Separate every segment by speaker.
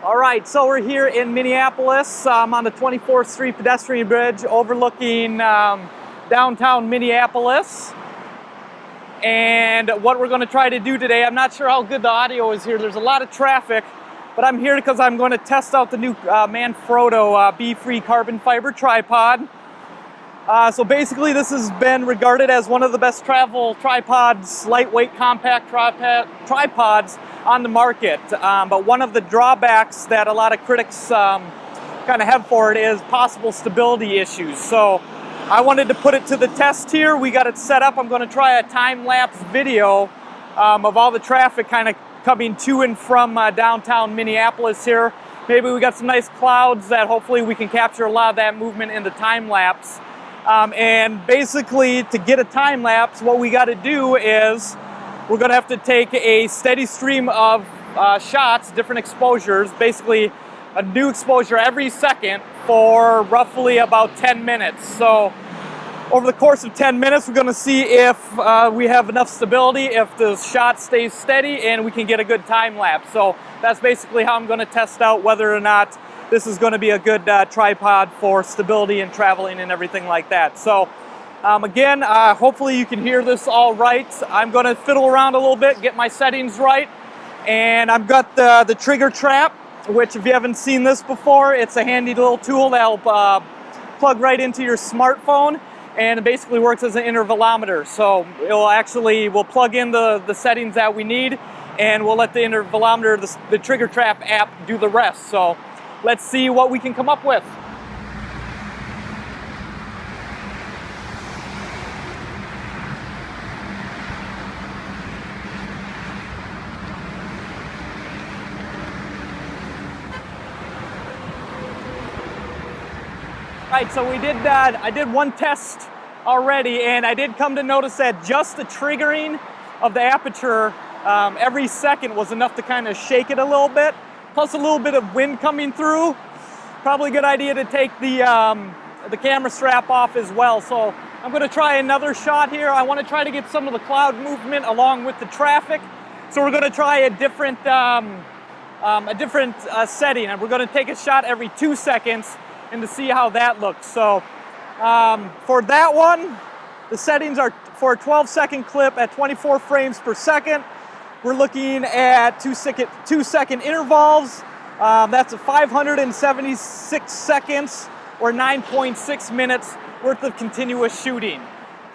Speaker 1: All right, so we're here in Minneapolis on the 24th Street pedestrian bridge overlooking downtown Minneapolis. And what we're going to try to do today, I'm not sure how good the audio is here. There's a lot of traffic, but I'm here because I'm going to test out the new Manfrotto Befree carbon fiber tripod. So basically this has been regarded as one of the best travel tripods, lightweight compact tripods on the market. But one of the drawbacks that a lot of critics kind of have for it is possible stability issues. So I wanted to put it to the test here. We got it set up. I'm going to try a time-lapse video of all the traffic kind of coming to and from downtown Minneapolis here. Maybe we got some nice clouds that hopefully we can capture a lot of that movement in the time-lapse. And basically, to get a time-lapse, what we got to do is we're going to have to take a steady stream of shots, different exposures, basically a new exposure every second for roughly about 10 minutes. So over the course of 10 minutes, we're going to see if we have enough stability, if the shot stays steady, and we can get a good time-lapse. So that's basically how I'm going to test out whether or not this is going to be a good tripod for stability and traveling and everything like that. So again, hopefully you can hear this all right. I'm going to fiddle around a little bit, get my settings right. And I've got the TriggerTrap, which if you haven't seen this before, it's a handy little tool that'll plug right into your smartphone. And it basically works as an intervalometer. So we'll plug in the settings that we need, and we'll let the intervalometer, the TriggerTrap app, do the rest. So let's see what we can come up with. Right, so I did one test already, and I did come to notice that just the triggering of the aperture every second was enough to kind of shake it a little bit. Plus a little bit of wind coming through. Probably a good idea to take the camera strap off as well. So I'm going to try another shot here. I want to try to get some of the cloud movement along with the traffic. So we're going to try a different setting, and we're going to take a shot every 2 seconds and to see how that looks. So for that one, the settings are for a 12-second clip at 24 frames per second. We're looking at 2 second intervals. That's a 576 seconds or 9.6 minutes worth of continuous shooting.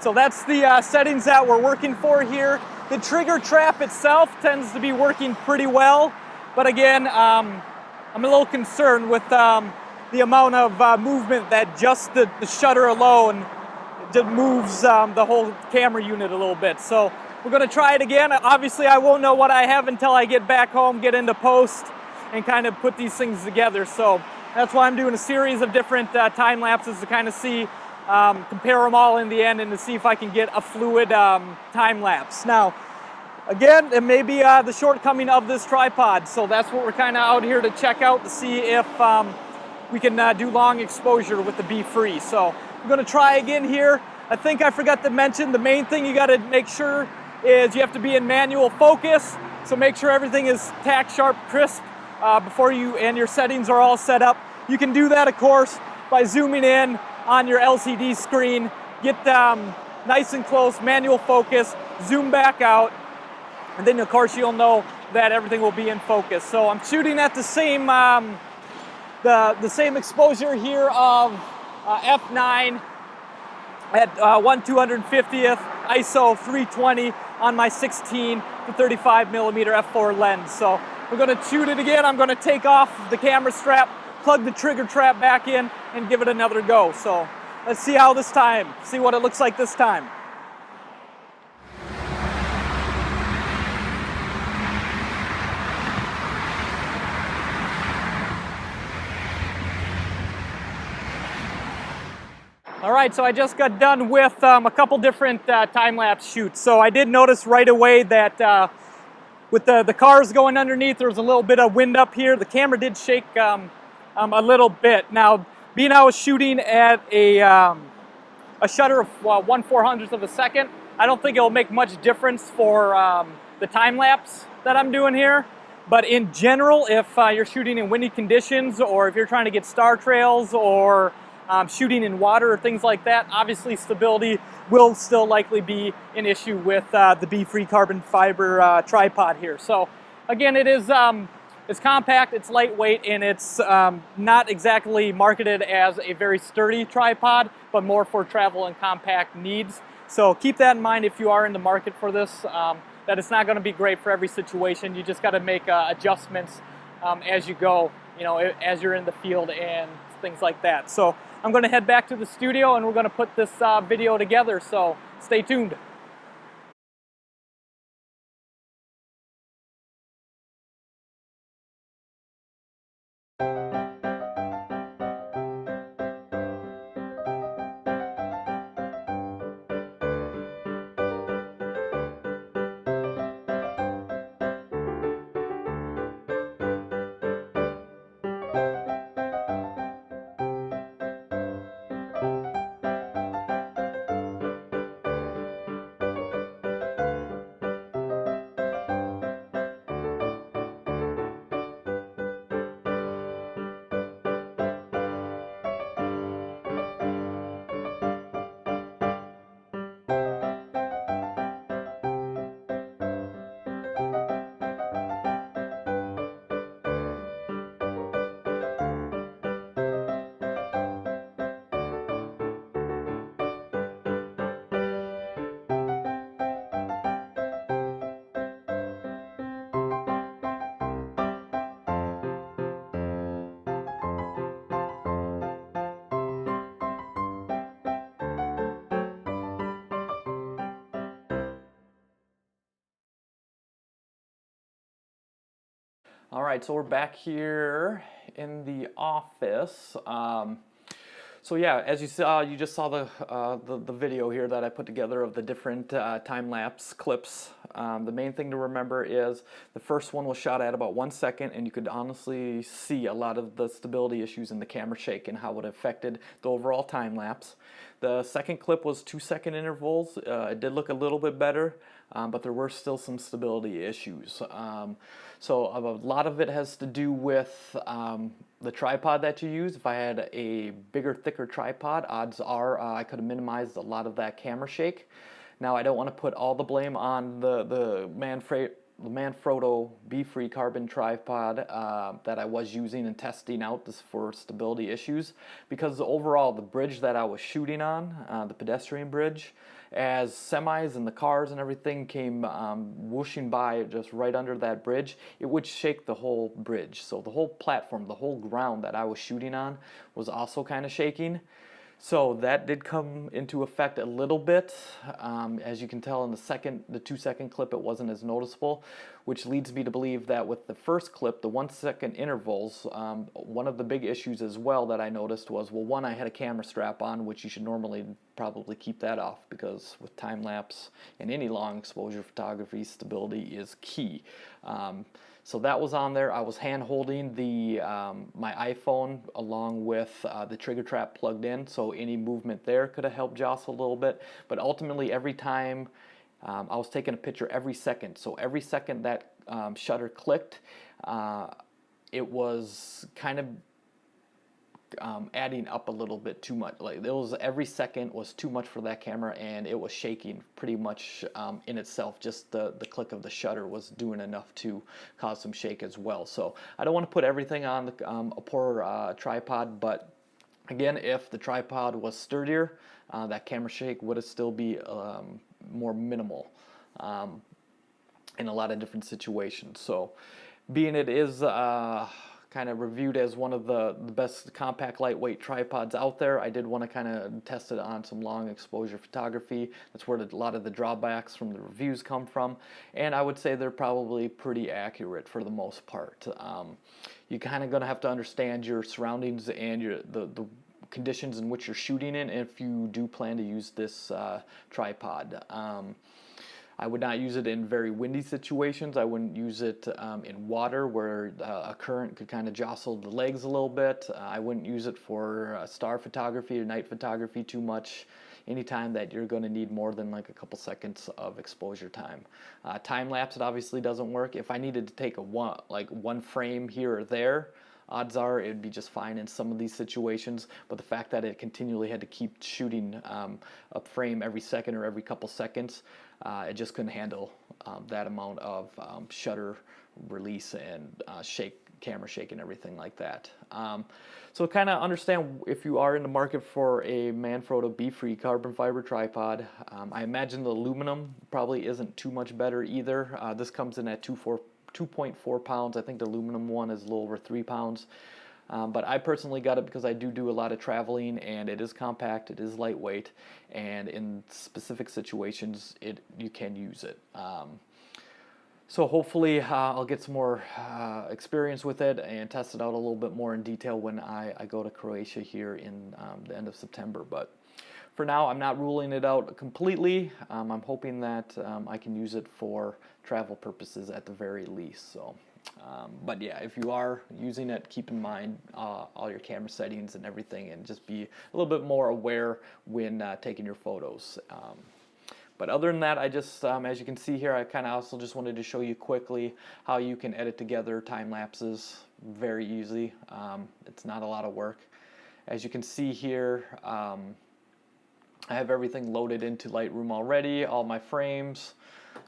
Speaker 1: So that's the settings that we're working for here. The TriggerTrap itself tends to be working pretty well, but again, I'm a little concerned with the amount of movement that just the shutter alone moves the whole camera unit a little bit. So we're going to try it again. Obviously, I won't know what I have until I get back home, get into post, and kind of put these things together. So that's why I'm doing a series of different time lapses to kind of see, compare them all in the end, and to see if I can get a fluid time lapse. Now, again, it may be the shortcoming of this tripod. So that's what we're kind of out here to check out, to see if we can do long exposure with the Befree. So I'm going to try again here. I think I forgot to mention the main thing you got to make sure is you have to be in manual focus. So make sure everything is tack sharp, crisp before and your settings are all set up. You can do that, of course, by zooming in on your LCD screen. Get nice and close, manual focus, zoom back out, and then of course you'll know that everything will be in focus. So I'm shooting at the same the same exposure here of f9 at 1/250th, ISO 320 on my 16 to 35 millimeter f4 lens. So we're going to shoot it again. I'm going to take off the camera strap, plug the TriggerTrap back in, and give it another go. So let's see what it looks like this time. All right, so I just got done with a couple different time-lapse shoots. So I did notice right away that with the cars going underneath, there was a little bit of wind up here. The camera did shake a little bit. Now, being I was shooting at a shutter of 1/400th of a second, I don't think it'll make much difference for the time-lapse that I'm doing here. But in general, if you're shooting in windy conditions, or if you're trying to get star trails, or shooting in water or things like that, obviously stability will still likely be an issue with the Befree carbon fiber tripod here. So again, it's compact, it's lightweight, and it's not exactly marketed as a very sturdy tripod, but more for travel and compact needs. So keep that in mind if you are in the market for this, that it's not going to be great for every situation. You just got to make adjustments as you go, you know, as you're in the field and things like that. So I'm going to head back to the studio and we're going to put this video together, so stay tuned. All right, so we're back here in the office. So yeah, as you saw, you just saw the video here that I put together of the different time-lapse clips. The main thing to remember is the first one was shot at about 1 second, and you could honestly see a lot of the stability issues in the camera shake and how it affected the overall time-lapse. The second clip was 2-second intervals. It did look a little bit better, but there were still some stability issues. So a lot of it has to do with the tripod that you use. If I had a bigger, thicker tripod, odds are I could have minimized a lot of that camera shake. Now, I don't want to put all the blame on the Manfrotto Befree carbon tripod that I was using and testing out this for stability issues, because overall the bridge that I was shooting on, the pedestrian bridge, as semis and the cars and everything came whooshing by just right under that bridge, it would shake the whole bridge. So the whole platform, the whole ground that I was shooting on was also kind of shaking. So that did come into effect a little bit. As you can tell in the 2-second clip, it wasn't as noticeable, which leads me to believe that with the first clip, the 1-second intervals, one of the big issues as well that I noticed was, well, one, I had a camera strap on, which you should normally probably keep that off, because with time-lapse and any long exposure photography, stability is key. So that was on there. I was hand-holding my iPhone along with the TriggerTrap plugged in, so any movement there could have helped jostle a little bit. But ultimately, every time I was taking a picture every second. So every second that shutter clicked, it was kind of adding up a little bit too much. Like every second was too much for that camera, and it was shaking pretty much in itself. Just the click of the shutter was doing enough to cause some shake as well. So I don't want to put everything on a poor tripod, but again, if the tripod was sturdier, that camera shake would still be more minimal in a lot of different situations. So being it is kind of reviewed as one of the best compact lightweight tripods out there, I did want to kind of test it on some long exposure photography. That's where a lot of the drawbacks from the reviews come from, and I would say they're probably pretty accurate for the most part. You're kind of going to have to understand your surroundings and the conditions in which you're shooting in if you do plan to use this tripod.
Speaker 2: I would not use it in very windy situations. I wouldn't use it in water where a current could kind of jostle the legs a little bit. I wouldn't use it for star photography or night photography too much. Anytime that you're going to need more than like a couple seconds of exposure time. Time lapse, it obviously doesn't work. If I needed to take one frame here or there, odds are it'd be just fine in some of these situations, but the fact that it continually had to keep shooting a frame every second or every couple seconds, it just couldn't handle that amount of shutter release and camera shake and everything like that. So kind of understand if you are in the market for a Manfrotto Befree carbon fiber tripod. I imagine the aluminum probably isn't too much better either. This comes in at 2.4 pounds. I think the aluminum one is a little over 3 pounds. But I personally got it because I do a lot of traveling, and it is compact, it is lightweight, and in specific situations you can use it. So hopefully I'll get some more experience with it and test it out a little bit more in detail when I go to Croatia here in the end of September. But for now, I'm not ruling it out completely. I'm hoping that I can use it for travel purposes at the very least. So, but yeah, if you are using it, keep in mind all your camera settings and everything, and just be a little bit more aware when taking your photos. But other than that, I just, as you can see here, I kind of also just wanted to show you quickly how you can edit together time lapses very easy. It's not a lot of work. As you can see here, I have everything loaded into Lightroom already, all my frames.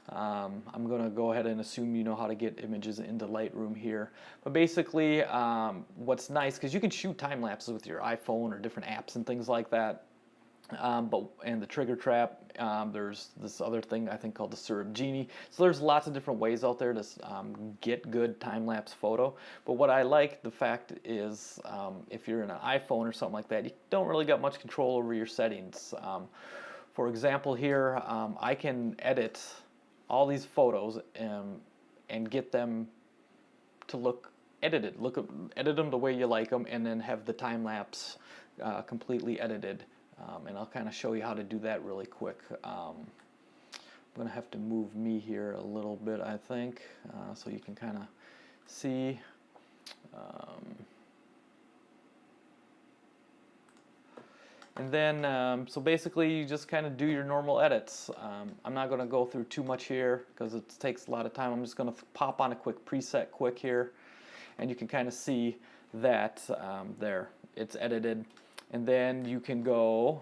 Speaker 2: I'm going to go ahead and assume you know how to get images into Lightroom here. But basically, what's nice, because you can shoot time lapses with your iPhone or different apps and things like that. And the TriggerTrap, there's this other thing I think called the Syrup Genie. So there's lots of different ways out there to get good time-lapse photo. But what I like the fact is if you're in an iPhone or something like that, you don't really got much control over your settings. For example here, I can edit all these photos and get them to look edited. Edit them the way you like them, and then have the time-lapse completely edited. And I'll kind of show you how to do that really quick. I'm going to have to move me here a little bit, I think, so you can kind of see. And then, so basically you just kind of do your normal edits. I'm not going to go through too much here because it takes a lot of time. I'm just going to pop on a quick preset quick here, and you can kind of see that there, it's edited. And then you can go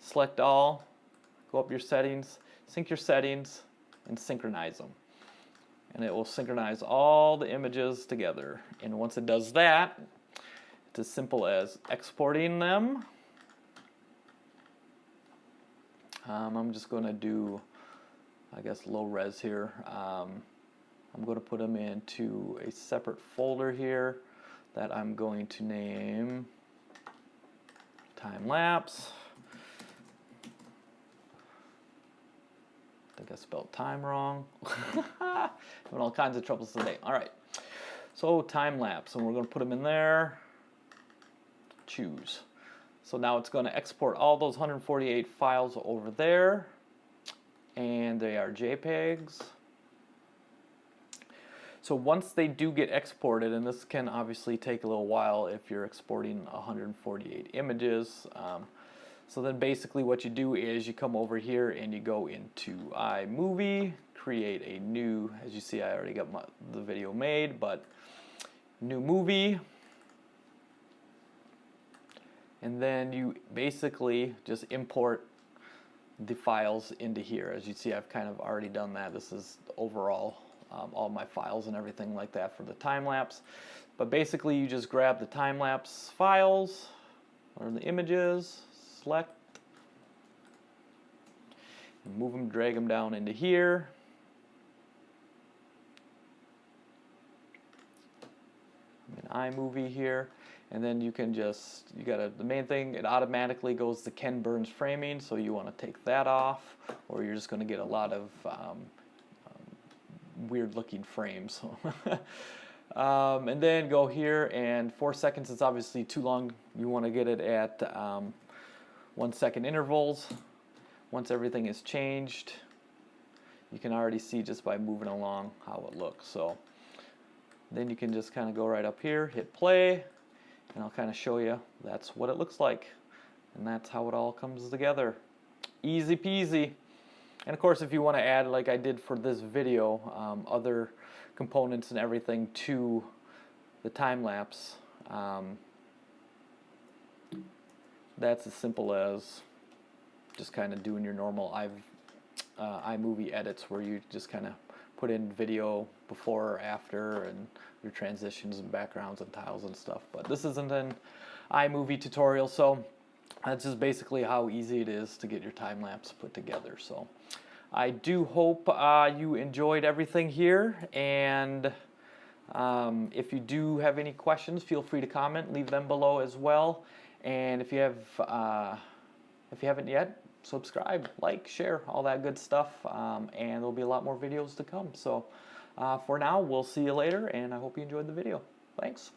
Speaker 2: select all, go up your settings, sync your settings, and synchronize them. And it will synchronize all the images together. And once it does that, it's as simple as exporting them. I'm just going to do, I guess, low res here. I'm going to put them into a separate folder here that I'm going to name time lapse. I think I spelled time wrong. Having all kinds of troubles today. All right, so time lapse, and we're going to put them in there. Choose. So now it's going to export all those 148 files over there, and they are JPEGs. So once they do get exported, and this can obviously take a little while if you're exporting 148 images, so then basically what you do is you come over here and you go into iMovie, create a new, as you see I already got the video made, but new movie, and then you basically just import the files into here. As you see, I've kind of already done that. This is overall all my files and everything like that for the time-lapse. But basically you just grab the time-lapse files or the images, select, and move them, drag them down into here. In iMovie here, and then you can just, the main thing, it automatically goes to Ken Burns framing, so you want to take that off, or you're just going to get a lot of weird looking frames. And then go here, and 4 seconds is obviously too long. You want to get it at 1 second intervals. Once everything is changed, you can already see just by moving along how it looks. So then you can just kind of go right up here, hit play, and I'll kind of show you that's what it looks like. And that's how it all comes together. Easy peasy. And of course, if you want to add, like I did for this video, other components and everything to the time-lapse, that's as simple as just kind of doing your normal iMovie edits, where you just kind of put in video before or after and your transitions and backgrounds and tiles and stuff. But this isn't an iMovie tutorial, so that's just basically how easy it is to get your time-lapse put together. So I do hope you enjoyed everything here, and if you do have any questions, feel free to comment, leave them below as well. And if you haven't yet, subscribe, like, share, all that good stuff, and there'll be a lot more videos to come. So for now, we'll see you later, and I hope you enjoyed the video. Thanks.